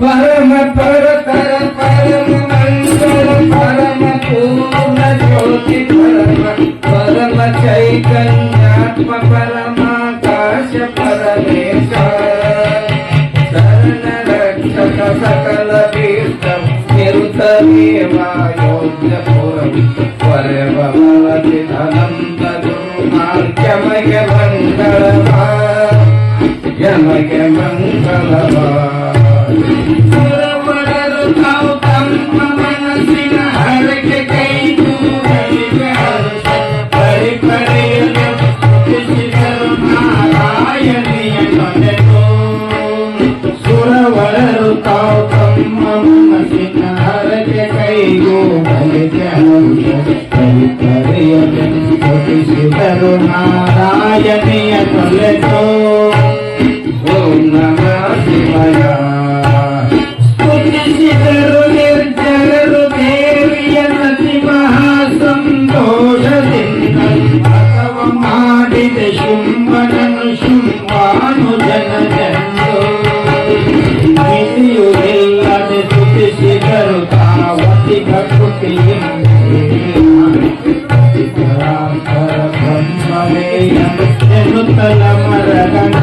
परम परतर परम मंगल परम पूर्ण ज्योति परम चैतन्यात्म परमाकाश परमेश्वर शरण रक्षक सकल भीष्ट निरुतमेवायोध्यपुरं परमवलतिधनंत दुर्मार्गमय मंगलवा नारायणीय तलेतो ओम नमः शिवाय स्तुतिसिದರು ನಿರ್ಜನರು ದೇವಿಯ ನತಿ ಮಹಾಸಂತೋಷದಿಂದ ಅಥವಾ ಮಾಡಿದ ಶುಂಭನನು ಶುಂಭಾನು ಜನಜಂದು ಮಿತಿಯು ಇಲ್ಲದೆ ಸ್ತುತಿಸಿದರು ತಾವತಿ ಪ್ರಕೃತಿಯಿಂದ ಬ್ರಹ್ಮವೇಯನುತ್ತಲ ಮರಗಣ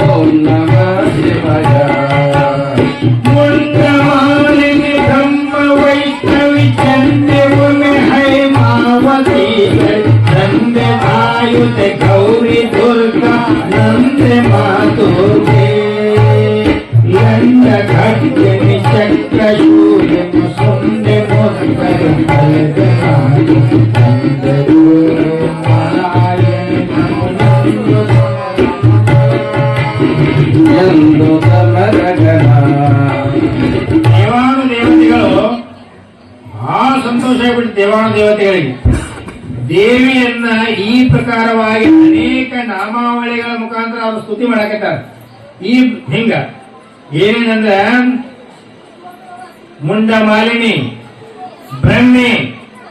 ಓಂ ನಮಃ ಶಿವಾಯ ಮುಂಡಮಾಲಿನಿ ಬ್ರಹ್ಮ ವೈಷ್ಣವಿ ಚಂದ್ರವನೆ ಹೈಮಾವತಿ ನಂದೆ ಆಯುಧೆ ಗೌರಿ ದುರ್ಗಾ ನಂದೆ ಮಾತುಗೆ ಲಂಡ ಖಡ್ಗನಿ ಚಕ್ರ ಶೂರ್ಯ ಸುಂದೆ ಮೋಸ್ಕರ ದೇವಾನುದೇವತೆಗಳು ಬಹಳ ಸಂತೋಷ ಆಗ್ಬಿಟ್ಟು ದೇವಾನುದೇವತೆಗಳಿಗೆ ದೇವಿಯನ್ನ ಈ ಪ್ರಕಾರವಾಗಿ ಅನೇಕ ನಾಮಾವಳಿಗಳ ಮುಖಾಂತರ ಅವರು ಸ್ತುತಿ ಮಾಡಕತ್ತಾರೆ. ಈ ಹಿಂಗ ಏನೇನಂದ್ರ ಮುಂಡ ಮಾಲಿನಿ, ಬ್ರಹ್ಮಿ,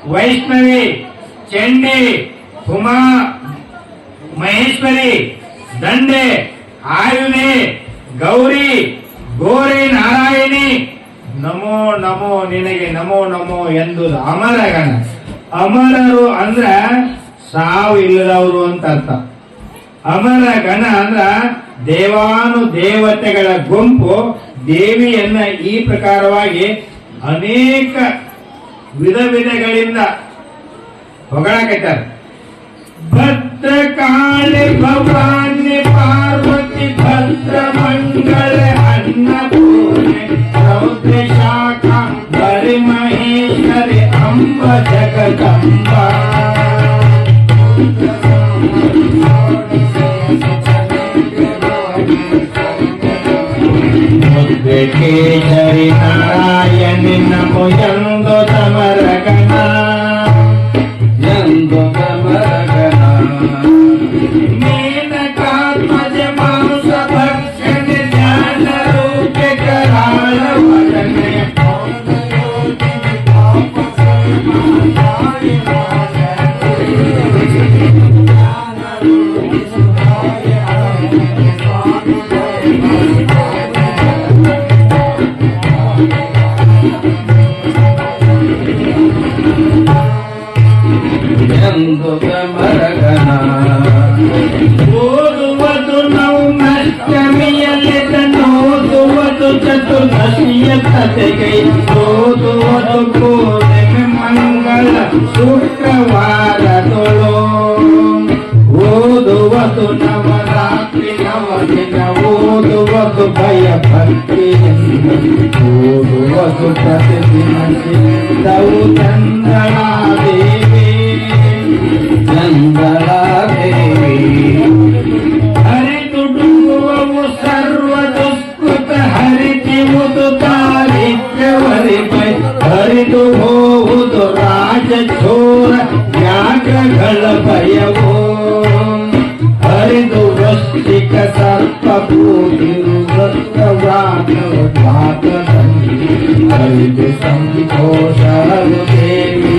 ವೈಷ್ಣವಿ, ಚಂಡಿ, ಉಮಾ ಮಹೇಶ್ವರಿ, ದಂಡೆ, ಆಯುಧೆ, ಗೌರಿ, ಗೋರಿ, ನಾರಾಯಣಿ, ನಮೋ ನಮೋ ನಿನಗೆ ನಮೋ ನಮೋ ಎಂದು ಅಮರಗಣ. ಅಮರರು ಅಂದ್ರ ಸಾವು ಇಲ್ಲದವರು ಅಂತ ಅರ್ಥ. ಅಮರ ಗಣ ಅಂದ್ರ ದೇವಾನು ದೇವತೆಗಳ ಗುಂಪು ದೇವಿಯನ್ನ ಈ ಪ್ರಕಾರವಾಗಿ ಅನೇಕ ವಿಧಗಳಿಂದ ಹೊಗಳಾಕೈತಾರೆ. ಭದ್ರಕಾಳಿ ಭವಾನಿ ಪಾರ್ವತಿ ಭದ್ರ ಮಂಗಳ ಅನ್ನಪೂರ್ಣೆ ರೌದ್ರ ಶಾಖ ಬರಿ ಮಹೇಶ್ವರಿ ಅಂಬ ಜಗದಂಬ ಕೇಸರಿ ನಾರಾಯಣಿ ನಮೋ ಎಂದು ಸಮರಗಣ ಎಂದು ಸಮರಗಣ ಮೇನಕಾತ್ಮಜ ಮಾಂಸ ಭಕ್ಷಣೆ ಜ್ಞಾನ ರೂಪೆ ಕರಾಳ ವದನೆ ಓದುವುದು ನಾವು ನಷ್ಟಮಿಯಲ್ಲಿದನೋದುವುದು ಚತುರ್ದಶಿಯ ಕಥೆಗೆ ಓದುವುದು ಪೂರ್ಣಿಮೆ ಮಂಗಳ ಶುಕ್ರವಾರದೊಳು ಓದುವುದು ನವರಾತ್ರಿ ನವದಿನ ಓದುವುದು ಭಯ ಭಕ್ತಿಯಿಂದ ಓದುವುದು ಪ್ರತಿದಿನ ಸಿದ್ಧವು ಚಂದ್ರಳಾದೇವಿ ಚಂದ್ರಳಾದೇವಿ ಹರಿದುಡುಗುವವು ಸರ್ವ ದುಷ್ಕೃತ ಹರಿತಿವುದು ದಾರಿದ್ರ್ಯವರಿಪೈ ಹರಿದು ಹೋಗುವುದು ರಾಜಚೋರ ಯಾಗಗಳ ಭಯವೋ ಹರಿದು ವೃಶ್ಚಿಕ ಸರ್ಪ ಪೂಜಿರು ವೃತ್ತವಾದ ಹರಿದು ಸಂತೋಷ ದೇವಿ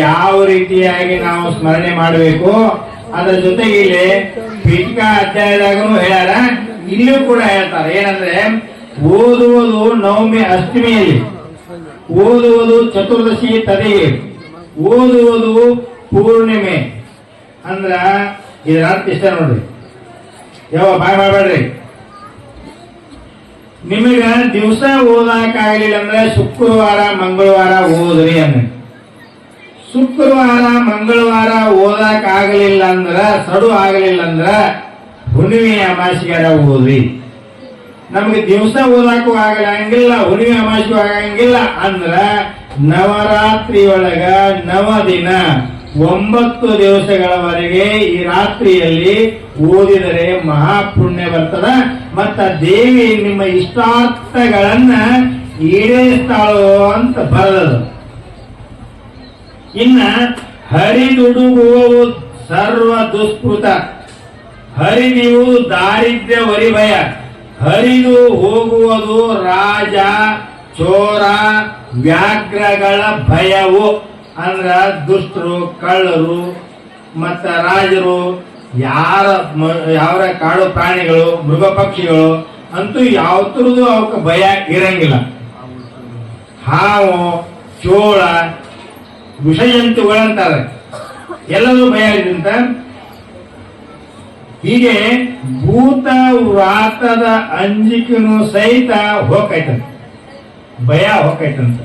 ಯಾವ ರೀತಿಯಾಗಿ ನಾವು ಸ್ಮರಣೆ ಮಾಡಬೇಕು, ಅದರ ಜೊತೆಗೆ ಇಲ್ಲಿ ಪೀಠಿಕಾ ಅಧ್ಯಾಯದಾಗೂ ಹೇಳ್ಯಾರ, ಇಲ್ಲಿಯೂ ಕೂಡ ಹೇಳ್ತಾರೆ. ಏನಂದ್ರೆ ಓದುವುದು ನವಮಿ ಅಷ್ಟಮಿಯಲ್ಲಿ, ಓದುವುದು ಚತುರ್ದಶಿ ತದೆಗೆ, ಓದುವುದು ಪೂರ್ಣಿಮೆ. ಅಂದ್ರ ಇದರ ಅರ್ಥ ಇಷ್ಟ ನೋಡ್ರಿ, ಯಾವ ಬಾಯ್ ಮಾಡಬೇಡ್ರಿ. ನಿಮಗ ದಿವಸ ಓದಾಕಾಗ್ಲಿಲ್ಲ ಅಂದ್ರೆ ಶುಕ್ರವಾರ ಮಂಗಳವಾರ ಓದ್ರಿ ಅಂದ್ರೆ. ಶುಕ್ರವಾರ ಮಂಗಳವಾರ ಓದಾಕ ಆಗಲಿಲ್ಲ ಅಂದ್ರ, ಸಡು ಆಗಲಿಲ್ಲ ಅಂದ್ರ ಹುಣ್ಣಿಮೆ ಅಮಾಸಿಗಾರ ಓದ್ರಿ. ನಮಗೆ ದಿವಸ ಓದಾಕು ಆಗಂಗಿಲ್ಲ, ಹುಣ್ಣಿಮೆ ಅಮಾಸಿಗೂ ಆಗಂಗಿಲ್ಲ ಅಂದ್ರ ನವರಾತ್ರಿ ಒಳಗ 9 ದಿನ 9 ದಿವಸಗಳವರೆಗೆ ಈ ರಾತ್ರಿಯಲ್ಲಿ ಓದಿದರೆ ಮಹಾಪುಣ್ಯ ಬರ್ತದ. ಮತ್ತ ದೇವಿ ನಿಮ್ಮ ಇಷ್ಟಾರ್ಥಗಳನ್ನ ಈಡೇರಿಸ್ತಾಳೋ ಅಂತ ಬರದದು. ಇನ್ನ ಹರಿದುಡುಗುವವು ಸರ್ವ ದುಷ್ಕೃತ, ಹರಿದಿಯುವುದು ದಾರಿದ್ರ್ಯ ವರಿಭಯ, ಹರಿದು ಹೋಗುವುದು ರಾಜ ಚೋರ ವ್ಯಾಘ್ರಗಳ ಭಯವು. ಅಂದ್ರ ದುಷ್ಟರು, ಕಳ್ಳರು, ಮತ್ತ ರಾಜರು, ಯಾವ ಕಾಡು ಪ್ರಾಣಿಗಳು, ಮೃಗ ಪಕ್ಷಿಗಳು ಅಂತೂ ಯಾವತ್ತರದು ಅವಕ್ಕೆ ಭಯ ಇರಂಗಿಲ್ಲ. ಹಾವು, ಚೋಳ, ವಿಷಜಂತುಗಳಂತಾರೆ, ಎಲ್ಲರೂ ಭಯ ಇದ್ದಂತ. ಹೀಗೆ ಭೂತ ವ್ರಾತದ ಅಂಜಿಕೆನೂ ಸಹಿತ ಹೋಗೈತಂತ, ಭಯ ಹೋಗೈತಂತ.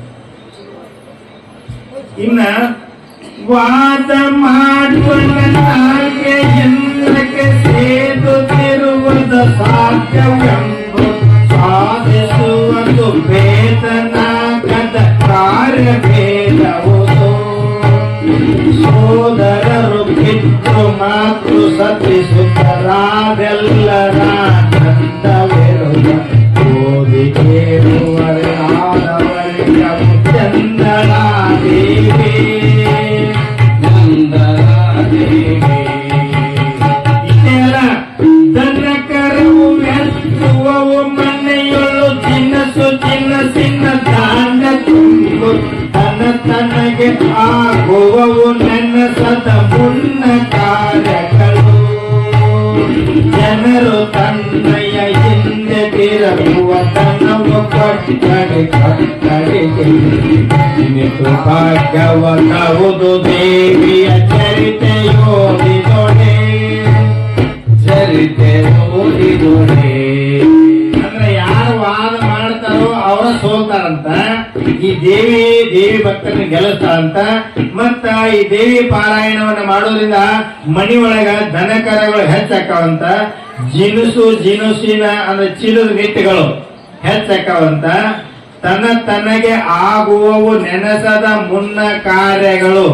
ಇನ್ನ ವಾದ ಮಾಡುವ ಯಂತ್ರಕ್ಕೆ ಸೇದುತ್ತಿರುವುದ ಸಾಧ್ಯವೆಂಬು ಸಾಧಿಸುವುದು ವೇತನಾಗದ ಕಾರ್ಯಭೇದವುದು. ಸೋದರರು ಪಿತೃ ಮಾತೃ ಸತಿ ಸುತರಾದೆಲ್ಲರ ನಂದವಿರುವ ಓದಿ ಕೇಳುವರಾದವರಿಗೆ ಚಂದನಾದೇವಿ ನಂದನಾದೇವಿ. ಇಷ್ಟೆಲ್ಲ ದನಕರವು ವ್ಯರ್ಥುವವು ಮನೆಯೊಳು ಚಿನ್ನಸು ಚಿನ್ನಸಿನ ದಾಂಡ ತುಂಬು ತನಗೆ ಆಗುವವು ನೆನಸದ ಮುನ್ನ ಕಾರ್ಯಗಳು. ಜನರು ತನ್ನಯ ಹಿಂದೆ ತಿರುಗುವ ತನವು ಕಟ್ಟಡಿಗೆ ಭಾಗ್ಯವತವುದು ದೇವಿಯ ಚರಿತೆಯೋದಿದೊಡೆ, ಚರಿತೆಯೋದಿದೊಡೆ. ಅಂದ್ರೆ ಯಾರು ವಾದ ಮಾಡ್ತಾರೋ ಅವರ ಸೋಲ್ತಾರಂತ, ಈ ದೇವಿ ಭಕ್ತರನ್ನ ಗೆಲ್ಲಿಸ್ತಾರಂತ. ಮತ್ತ ಈ ದೇವಿ ಪಾರಾಯಣವನ್ನ ಮಾಡೋದ್ರಿಂದ ಮನಿ ಒಳಗ ದನಕರಗಳು ಹೆಚ್ಚಾಕವಂತ, ಜಿನುಸಿನ ಅಂದ್ರೆ ಚಿನ್ನದ ನಿಟ್ಟೆಗಳು ಹೆಚ್ಚಾಕವಂತ. ತನಗೆ ಆಗುವವು ನೆನಸದ ಮುನ್ನ ಕಾರ್ಯಗಳು,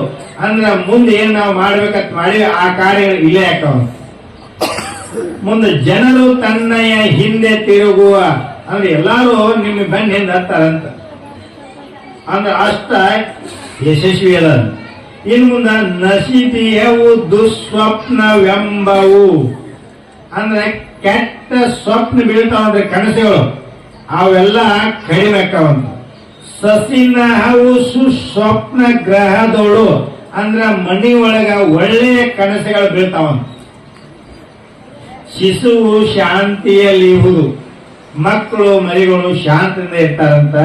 ಅಂದ್ರ ಮುಂದೆ ಏನ್ ನಾವು ಮಾಡ್ಬೇಕಂತ ಮಾಡಿ ಆ ಕಾರ್ಯಗಳು ಇಲ್ಲೇ ಹಾಕವಂತ. ಮುಂದೆ ಜನರು ತನ್ನಯ ಹಿಂದೆ ತಿರುಗುವ, ಅಂದ್ರೆ ಎಲ್ಲಾರು ನಿಮ್ಮ ಬೆನ್ನ ಹಿಂದೆ ಹತ್ತಾರಂತ, ಅಂದ್ರೆ ಅಷ್ಟ ಯಶಸ್ವಿ ಅದ. ಇನ್ ಮುಂದ ನಸಿದಿಯವು ದುಸ್ವಪ್ನವೆಂಬವು, ಅಂದ್ರೆ ಕೆಟ್ಟ ಸ್ವಪ್ನ ಬೀಳ್ತಾವಂದ್ರೆ ಕನಸುಗಳು, ಅವೆಲ್ಲ ಕಡಿಮೆ ಆಕ್ಕವಂತ. ಸಸಿನಹವು ಸುಸ್ವಪ್ನ ಗ್ರಹದೋಳು, ಅಂದ್ರ ಮನಿ ಒಳಗ ಒಳ್ಳೆಯ ಕನಸುಗಳು ಬೀಳ್ತಾವಂತ. ಶಿಶುವು ಶಾಂತಿಯಲ್ಲಿರುವುದು, ಮಕ್ಕಳು ಮರಿಗಳು ಶಾಂತಿಯಿಂದ ಇರ್ತಾರಂತ.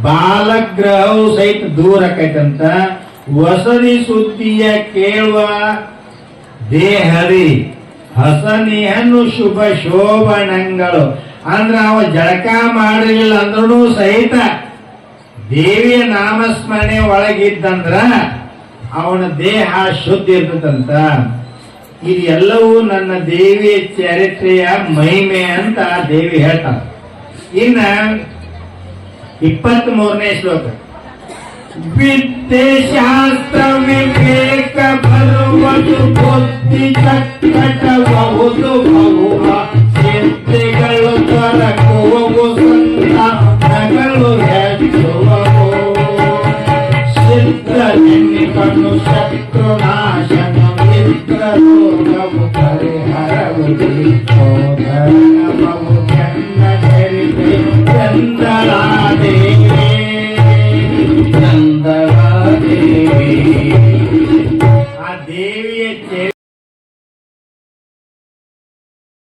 ಬಾಲಗ್ರಹವು ಸಹಿತ ದೂರ ಆಕೈತಂತ. ವಸದಿ ಸುದ್ದಿಯ ಕೇಳುವ ದೇಹರಿ ಹಸನಿಯನ್ನು ಶುಭ ಶೋಭನಗಳು, ಅಂದ್ರ ಅವ ಜಳಕ ಮಾಡಲಿಲ್ಲ ಅಂದ್ರೂ ಸಹಿತ ದೇವಿಯ ನಾಮಸ್ಮರಣೆ ಒಳಗಿದ್ದಂದ್ರ ಅವನ ದೇಹ ಶುದ್ಧ ಇರ್ತದಂತ. ಇದೆಲ್ಲವೂ ನನ್ನ ದೇವಿಯ ಚರಿತ್ರೆಯ ಮಹಿಮೆ ಅಂತ ದೇವಿ ಹೇಳ್ತಾರ. ಇನ್ನ 23ನೇ ಶ್ಲೋಕ. ವಿದ್ಯೆ ಶಾಸ್ತ್ರ ವಿವೇಕ ಬರುವುದು ಬುದ್ಧಿ ಚಕ್ಕಟಬಹುದು ಬಹುವ ಸಿದ್ಧಿಗಳು ದೊರಕುವವು ಸಂತಾನಗಳು ಹೆಚ್ಚುವವು. ಸಿದ್ಧ ಕಣ್ಣು ಶತ್ರುನಾಶನ ಮಿತ್ರರೋಗವು ಪರಿಹರವು ಸೋದರನವು ಚನ್ನ ಚರಿತೆ ಚಂದ